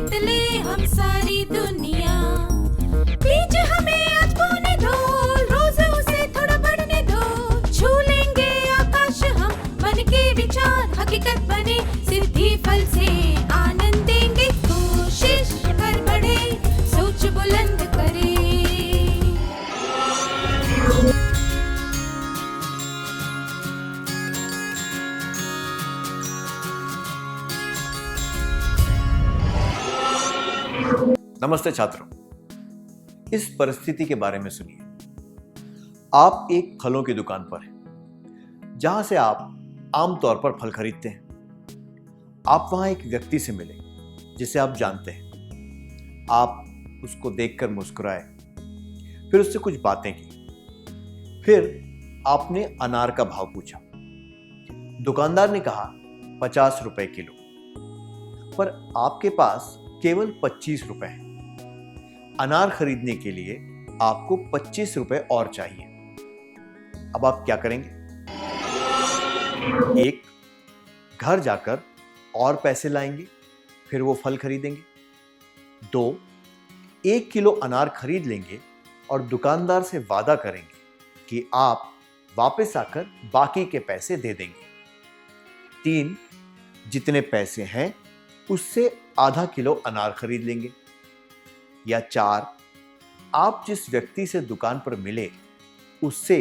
जीत ले हम सारी दुनिया। बीच हमें आज बोने दो, रोज उसे थोड़ा बढ़ने दो। छू लेंगे आकाश हम, मन के विचार हकीकत बने। सिद्धि फल से आनंद देंगे, कोशिश कर बढ़े, सोच बुलंद करे। नमस्ते छात्रों, इस परिस्थिति के बारे में सुनिए। आप एक फलों की दुकान पर हैं, जहां से आप आमतौर पर फल खरीदते हैं। आप वहां एक व्यक्ति से मिले जिसे आप जानते हैं। आप उसको देखकर मुस्कुराए, फिर उससे कुछ बातें की। फिर आपने अनार का भाव पूछा। दुकानदार ने कहा 50 रुपए किलो, पर आपके पास केवल 25 रुपए हैं। अनार खरीदने के लिए आपको 25 रुपए और चाहिए। अब आप क्या करेंगे? एक, घर जाकर और पैसे लाएंगे, फिर वो फल खरीदेंगे। दो, 1 किलो अनार खरीद लेंगे और दुकानदार से वादा करेंगे कि आप वापस आकर बाकी के पैसे दे देंगे। 3, जितने पैसे हैं उससे आधा किलो अनार खरीद लेंगे। या 4, आप जिस व्यक्ति से दुकान पर मिले उससे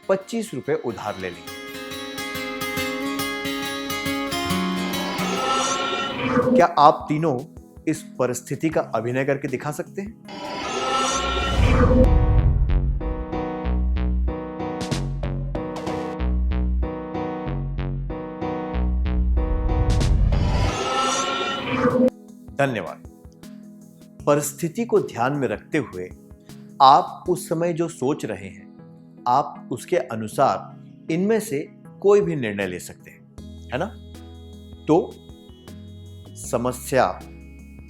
25 रुपए उधार ले लेंगे। क्या आप तीनों इस परिस्थिति का अभिनय करके दिखा सकते हैं? धन्यवाद। परिस्थिति को ध्यान में रखते हुए आप उस समय जो सोच रहे हैं, आप उसके अनुसार इनमें से कोई भी निर्णय ले सकते हैं, है ना? तो समस्या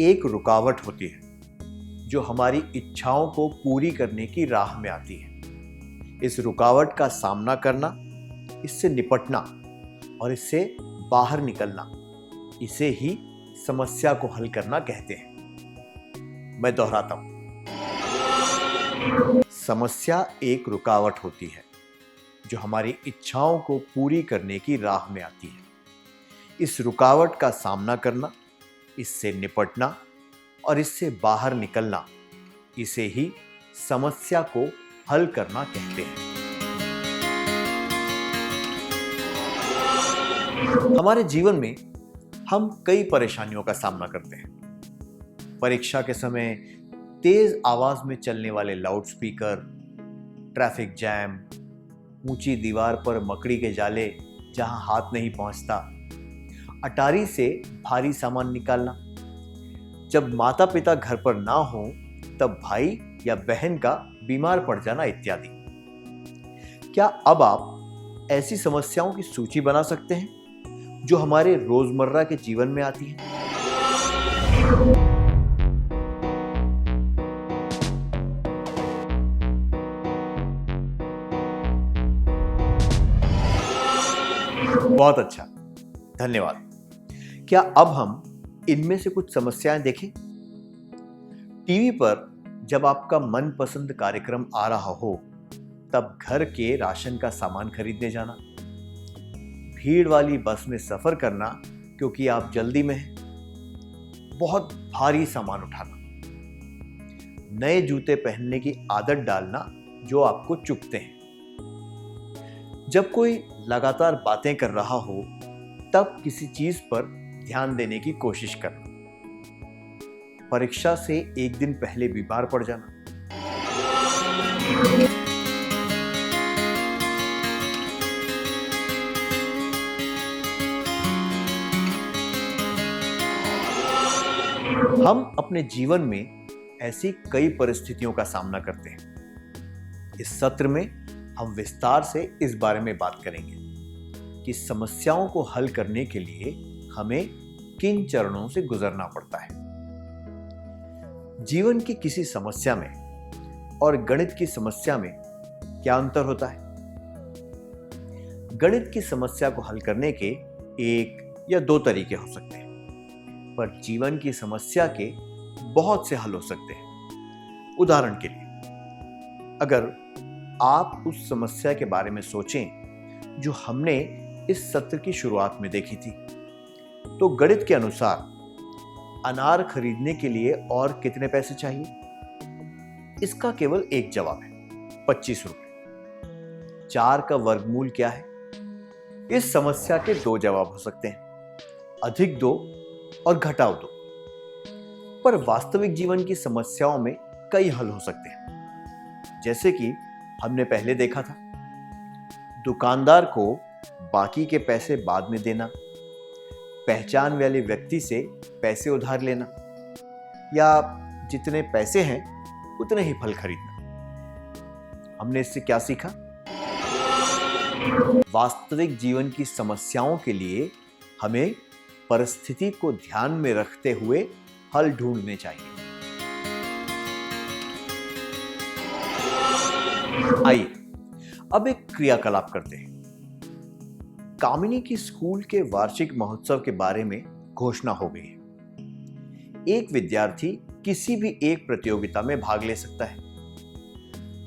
एक रुकावट होती है जो हमारी इच्छाओं को पूरी करने की राह में आती है। इस रुकावट का सामना करना, इससे निपटना और इससे बाहर निकलना, इसे ही समस्या को हल करना कहते हैं। मैं दोहराता हूं, समस्या एक रुकावट होती है जो हमारी इच्छाओं को पूरी करने की राह में आती है। इस रुकावट का सामना करना, इससे निपटना और इससे बाहर निकलना, इसे ही समस्या को हल करना कहते हैं। हमारे जीवन में हम कई परेशानियों का सामना करते हैं। परीक्षा के समय तेज आवाज में चलने वाले लाउडस्पीकर, ट्रैफिक जैम, ऊंची दीवार पर मकड़ी के जाले जहां हाथ नहीं पहुंचता, अटारी से भारी सामान निकालना, जब माता पिता घर पर ना हो तब भाई या बहन का बीमार पड़ जाना इत्यादि। क्या अब आप ऐसी समस्याओं की सूची बना सकते हैं जो हमारे रोजमर्रा के जीवन में आती हैं? बहुत अच्छा, धन्यवाद। क्या अब हम इनमें से कुछ समस्याएं देखें? टीवी पर जब आपका मनपसंद कार्यक्रम आ रहा हो, तब घर के राशन का सामान खरीदने जाना, भीड़ वाली बस में सफर करना क्योंकि आप जल्दी में हैं, बहुत भारी सामान उठाना, नए जूते पहनने की आदत डालना जो आपको चुभते हैं, जब कोई लगातार बातें कर रहा हो तब किसी चीज पर ध्यान देने की कोशिश करना, परीक्षा से एक दिन पहले बीमार पड़ जाना। हम अपने जीवन में ऐसी कई परिस्थितियों का सामना करते हैं। इस सत्र में हम विस्तार से इस बारे में बात करेंगे कि समस्याओं को हल करने के लिए हमें किन चरणों से गुजरना पड़ता है। जीवन की किसी समस्या में और गणित की समस्या में क्या अंतर होता है? गणित की समस्या को हल करने के एक या दो तरीके हो सकते हैं। पर जीवन की समस्या के बहुत से हल हो सकते हैं। उदाहरण के लिए, अगर आप उस समस्या के बारे में सोचें जो हमने इस सत्र की शुरुआत में देखी थी, तो गणित के अनुसार अनार खरीदने के लिए और कितने पैसे चाहिए? इसका केवल एक जवाब है, 25 रुपए। 4 का वर्गमूल क्या है? इस समस्या के 2 जवाब हो सकते हैं, अधिक 2 और घटाओ 2। पर वास्तविक जीवन की समस्याओं में कई हल हो सकते हैं, जैसे कि हमने पहले देखा था, दुकानदार को बाकी के पैसे बाद में देना, पहचान वाले व्यक्ति से पैसे उधार लेना, या जितने पैसे हैं उतने ही फल खरीदना। हमने इससे क्या सीखा? वास्तविक जीवन की समस्याओं के लिए हमें परिस्थिति को ध्यान में रखते हुए हल ढूंढने चाहिए। आइए अब एक क्रियाकलाप करते हैं। कामिनी की स्कूल के वार्षिक महोत्सव के बारे में घोषणा हो गई है। एक विद्यार्थी किसी भी एक प्रतियोगिता में भाग ले सकता है।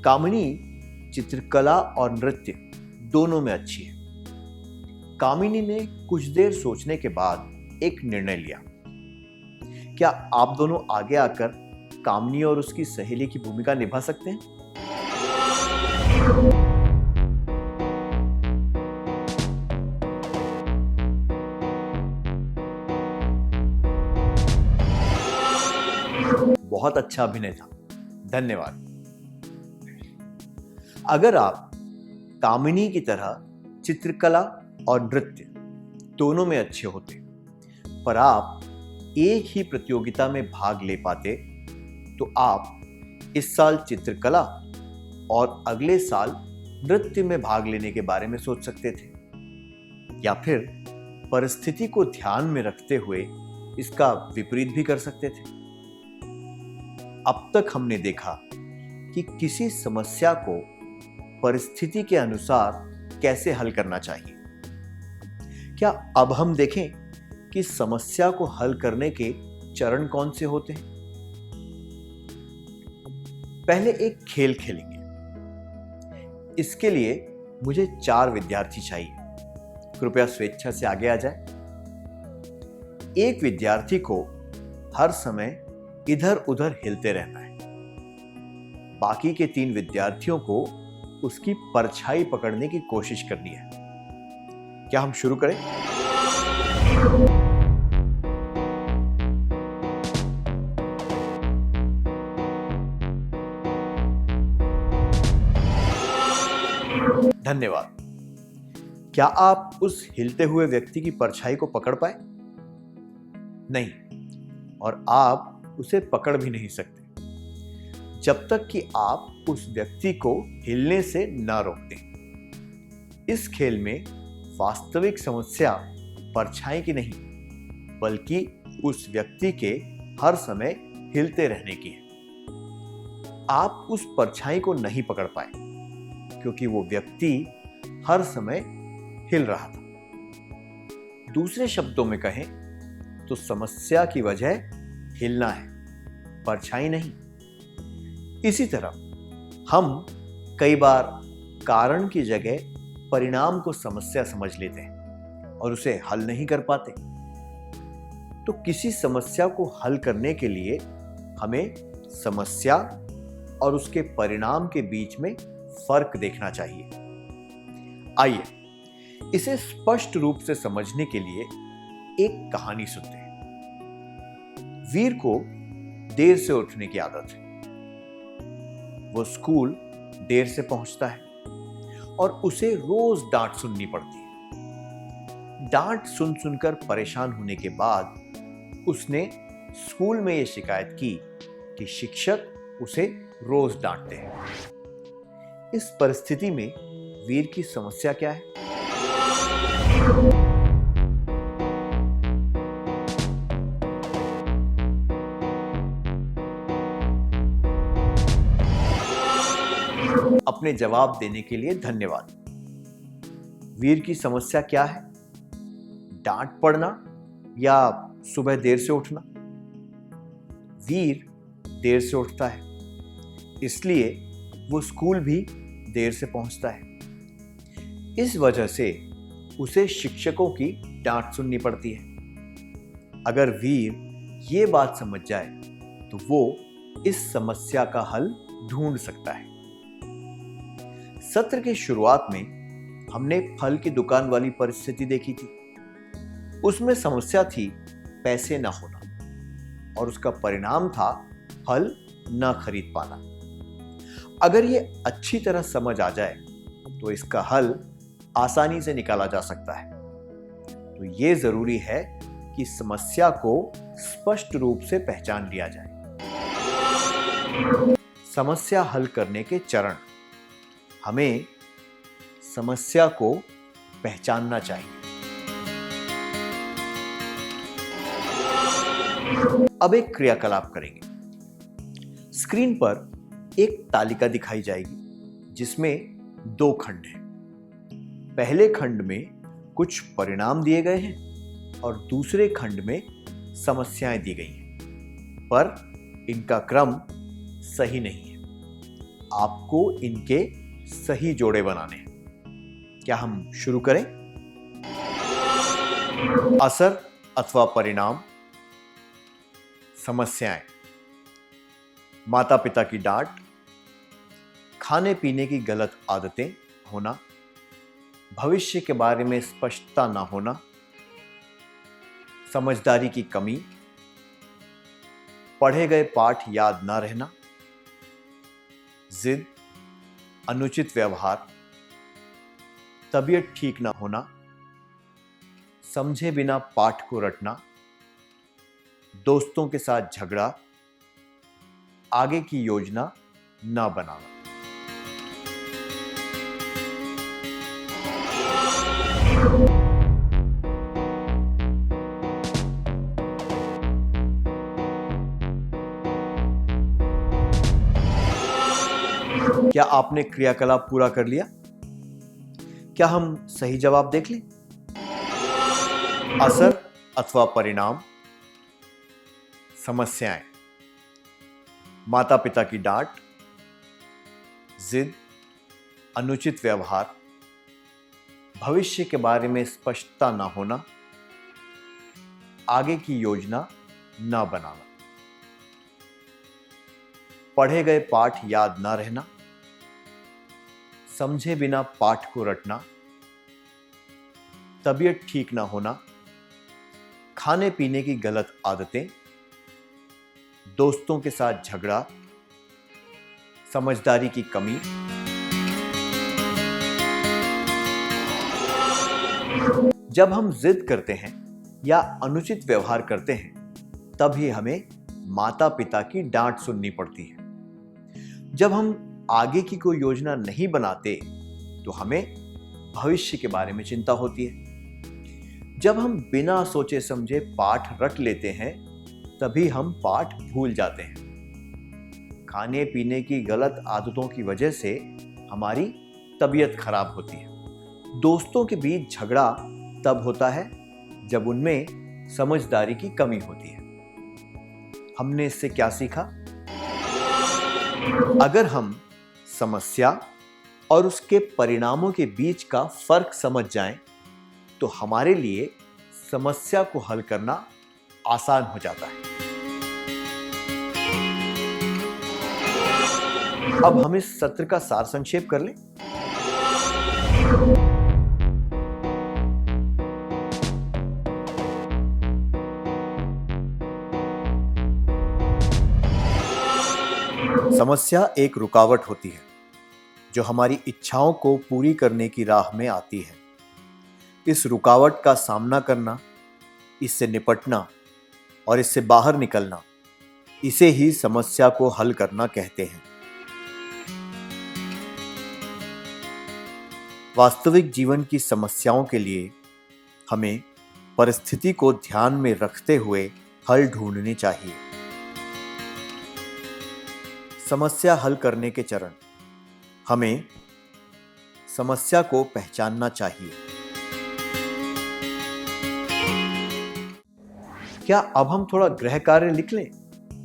कामिनी चित्रकला और नृत्य दोनों में अच्छी है। कामिनी ने कुछ देर सोचने के बाद एक निर्णय लिया। क्या आप दोनों आगे आकर कामिनी और उसकी सहेली की भूमिका निभा सकते हैं? बहुत अच्छा अभिनय था, धन्यवाद। अगर आप कामिनी की तरह चित्रकला और नृत्य दोनों में अच्छे होते, पर आप एक ही प्रतियोगिता में भाग ले पाते, तो आप इस साल चित्रकला और अगले साल नृत्य में भाग लेने के बारे में सोच सकते थे, या फिर परिस्थिति को ध्यान में रखते हुए इसका विपरीत भी कर सकते थे। अब तक हमने देखा कि किसी समस्या को परिस्थिति के अनुसार कैसे हल करना चाहिए। क्या अब हम देखें कि समस्या को हल करने के चरण कौन से होते हैं? पहले एक खेल खेलेंगे। इसके लिए मुझे 4 विद्यार्थी चाहिए। कृपया स्वेच्छा से आगे आ जाए। एक विद्यार्थी को हर समय इधर उधर हिलते रहना है। बाकी के 3 विद्यार्थियों को उसकी परछाई पकड़ने की कोशिश करनी है। क्या हम शुरू करें? धन्यवाद। क्या आप उस हिलते हुए व्यक्ति की परछाई को पकड़ पाए? नहीं, और आप उसे पकड़ भी नहीं सकते जब तक कि आप उस व्यक्ति को हिलने से ना रोक दें। इस खेल में वास्तविक समस्या परछाई की नहीं, बल्कि उस व्यक्ति के हर समय हिलते रहने की है। आप उस परछाई को नहीं पकड़ पाए क्योंकि वो व्यक्ति हर समय हिल रहा था। दूसरे शब्दों में कहें तो समस्या की वजह हिलना है, परछाई नहीं। इसी तरह हम कई बार कारण की जगह परिणाम को समस्या समझ लेते हैं और उसे हल नहीं कर पाते। तो किसी समस्या को हल करने के लिए हमें समस्या और उसके परिणाम के बीच में फर्क देखना चाहिए। आइए इसे स्पष्ट रूप से समझने के लिए एक कहानी सुनते हैं। वीर को देर से उठने की आदत है। वो स्कूल देर से पहुंचता है और उसे रोज डांट सुननी पड़ती है। डांट सुन सुनकर परेशान होने के बाद उसने स्कूल में यह शिकायत की कि शिक्षक उसे रोज डांटते हैं। इस परिस्थिति में वीर की समस्या क्या है? अपने जवाब देने के लिए धन्यवाद। वीर की समस्या क्या है? डांट पड़ना या सुबह देर से उठना। वीर देर से उठता है, इसलिए वो स्कूल भी देर से पहुंचता है। इस वजह से उसे शिक्षकों की डांट सुननी पड़ती है। अगर वीर ये बात समझ जाए तो वो इस समस्या का हल ढूंढ सकता है। सत्र के शुरुआत में हमने फल की दुकान वाली परिस्थिति देखी थी। उसमें समस्या थी पैसे ना होना और उसका परिणाम था फल ना खरीद पाना। अगर ये अच्छी तरह समझ आ जाए तो इसका हल आसानी से निकाला जा सकता है। तो ये जरूरी है कि समस्या को स्पष्ट रूप से पहचान लिया जाए। समस्या हल करने के चरण। हमें समस्या को पहचानना चाहिए। अब एक क्रियाकलाप करेंगे। स्क्रीन पर एक तालिका दिखाई जाएगी जिसमें 2 खंड हैं। पहले खंड में कुछ परिणाम दिए गए हैं और दूसरे खंड में समस्याएं दी गई हैं, पर इनका क्रम सही नहीं है। आपको इनके सही जोड़े बनाने हैं। क्या हम शुरू करें? असर अथवा परिणाम, समस्याएं, माता पिता की डांट, खाने पीने की गलत आदतें होना, भविष्य के बारे में स्पष्टता ना होना, समझदारी की कमी, पढ़े गए पाठ याद ना रहना, जिद, अनुचित व्यवहार, तबीयत ठीक ना होना, समझे बिना पाठ को रटना, दोस्तों के साथ झगड़ा, आगे की योजना ना बनाना। क्या आपने क्रियाकलाप पूरा कर लिया? क्या हम सही जवाब देख लें? असर अथवा परिणाम, समस्याएं, माता पिता की डांट, जिद, अनुचित व्यवहार, भविष्य के बारे में स्पष्टता ना होना, आगे की योजना ना बनाना, पढ़े गए पाठ याद ना रहना, समझे बिना पाठ को रटना, तबीयत ठीक ना होना, खाने पीने की गलत आदतें, दोस्तों के साथ झगड़ा, समझदारी की कमी, जब हम जिद करते हैं या अनुचित व्यवहार करते हैं तभी हमें माता पिता की डांट सुननी पड़ती है। जब हम आगे की कोई योजना नहीं बनाते तो हमें भविष्य के बारे में चिंता होती है। जब हम बिना सोचे समझे पाठ रट लेते हैं तभी हम पाठ भूल जाते हैं। खाने पीने की गलत आदतों की वजह से हमारी तबीयत खराब होती है। दोस्तों के बीच झगड़ा तब होता है जब उनमें समझदारी की कमी होती है। हमने इससे क्या सीखा? अगर हम समस्या और उसके परिणामों के बीच का फर्क समझ जाएं, तो हमारे लिए समस्या को हल करना आसान हो जाता है। अब हम इस सत्र का सार संक्षेप कर लें। समस्या एक रुकावट होती है जो हमारी इच्छाओं को पूरी करने की राह में आती है। इस रुकावट का सामना करना, इससे निपटना और इससे बाहर निकलना, इसे ही समस्या को हल करना कहते हैं। वास्तविक जीवन की समस्याओं के लिए हमें परिस्थिति को ध्यान में रखते हुए हल ढूंढने चाहिए। समस्या हल करने के चरण। हमें समस्या को पहचानना चाहिए। क्या अब हम थोड़ा गृह कार्य लिख लें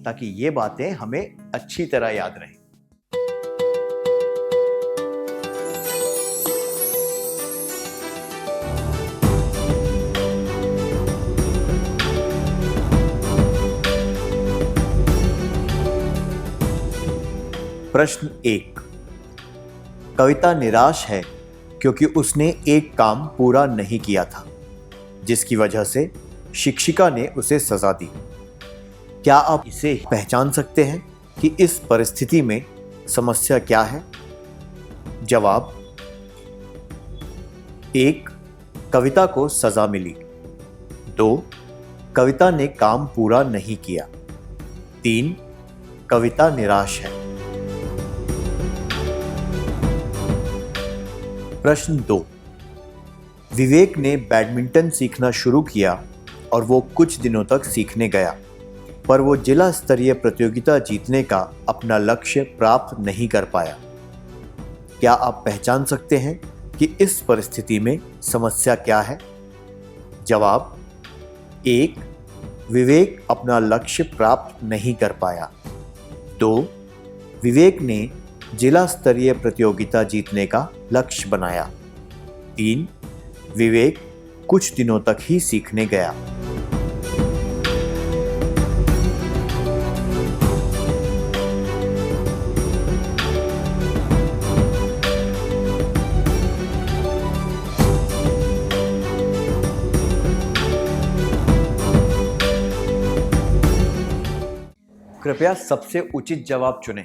ताकि ये बातें हमें अच्छी तरह याद रहें। प्रश्न 1। कविता निराश है क्योंकि उसने एक काम पूरा नहीं किया था, जिसकी वजह से शिक्षिका ने उसे सजा दी। क्या आप इसे पहचान सकते हैं कि इस परिस्थिति में समस्या क्या है? जवाब: 1. कविता को सजा मिली। 2. कविता ने काम पूरा नहीं किया। 3. कविता निराश है। प्रश्न 2। विवेक ने बैडमिंटन सीखना शुरू किया और वो कुछ दिनों तक सीखने गया, पर वो जिला स्तरीय प्रतियोगिता जीतने का अपना लक्ष्य प्राप्त नहीं कर पाया। क्या आप पहचान सकते हैं कि इस परिस्थिति में समस्या क्या है? जवाब: 1. विवेक अपना लक्ष्य प्राप्त नहीं कर पाया। 2. विवेक ने जिला स्तरीय प्रतियोगिता जीतने का लक्ष्य बनाया। 3. विवेक कुछ दिनों तक ही सीखने गया। कृपया सबसे उचित जवाब चुनें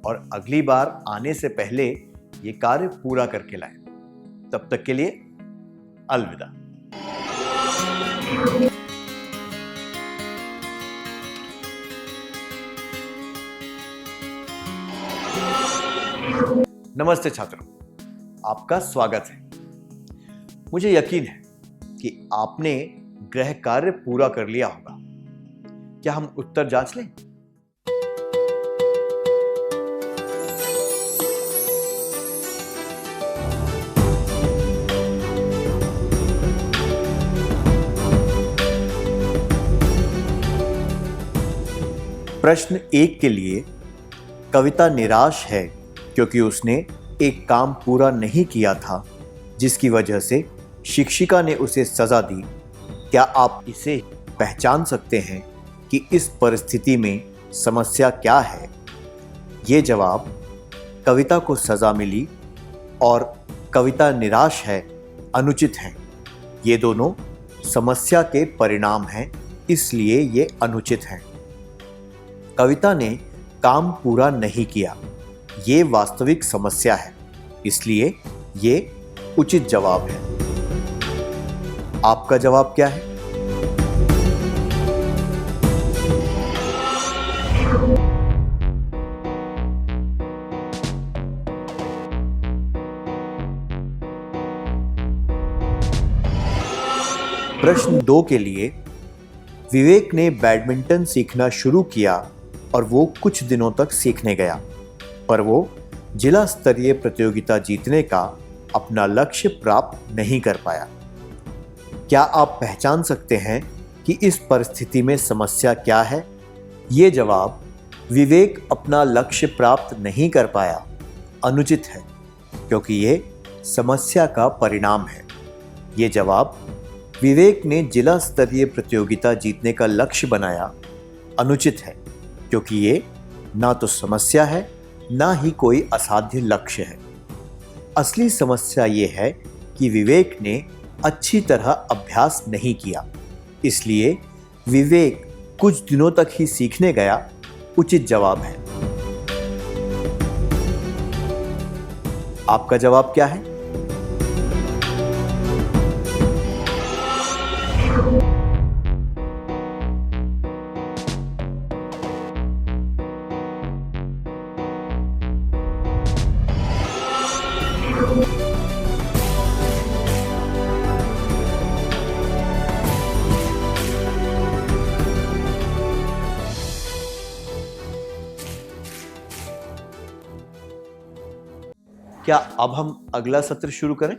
और अगली बार आने से पहले ये कार्य पूरा करके लाएं। तब तक के लिए अलविदा। नमस्ते छात्रों, आपका स्वागत है। मुझे यकीन है कि आपने गृह कार्य पूरा कर लिया होगा। क्या हम उत्तर जांच लें? प्रश्न 1 के लिए कविता निराश है क्योंकि उसने एक काम पूरा नहीं किया था, जिसकी वजह से शिक्षिका ने उसे सजा दी। क्या आप इसे पहचान सकते हैं कि इस परिस्थिति में समस्या क्या है? ये जवाब: कविता को सजा मिली और कविता निराश है अनुचित हैं। ये दोनों समस्या के परिणाम हैं, इसलिए ये अनुचित हैं। कविता ने काम पूरा नहीं किया, ये वास्तविक समस्या है, इसलिए ये उचित जवाब है। आपका जवाब क्या है? प्रश्न 2 के लिए विवेक ने बैडमिंटन सीखना शुरू किया और वो कुछ दिनों तक सीखने गया, पर वो जिला स्तरीय प्रतियोगिता जीतने का अपना लक्ष्य प्राप्त नहीं कर पाया। क्या आप पहचान सकते हैं कि इस परिस्थिति में समस्या क्या है? ये जवाब: विवेक अपना लक्ष्य प्राप्त नहीं कर पाया अनुचित है, क्योंकि ये समस्या का परिणाम है। ये जवाब: विवेक ने जिला स्तरीय प्रतियोगिता जीतने का लक्ष्य बनाया अनुचित है, क्योंकि ये ना तो समस्या है ना ही कोई असाध्य लक्ष्य है। असली समस्या ये है कि विवेक ने अच्छी तरह अभ्यास नहीं किया, इसलिए विवेक कुछ दिनों तक ही सीखने गया उचित जवाब है। आपका जवाब क्या है? क्या अब हम अगला सत्र शुरू करें?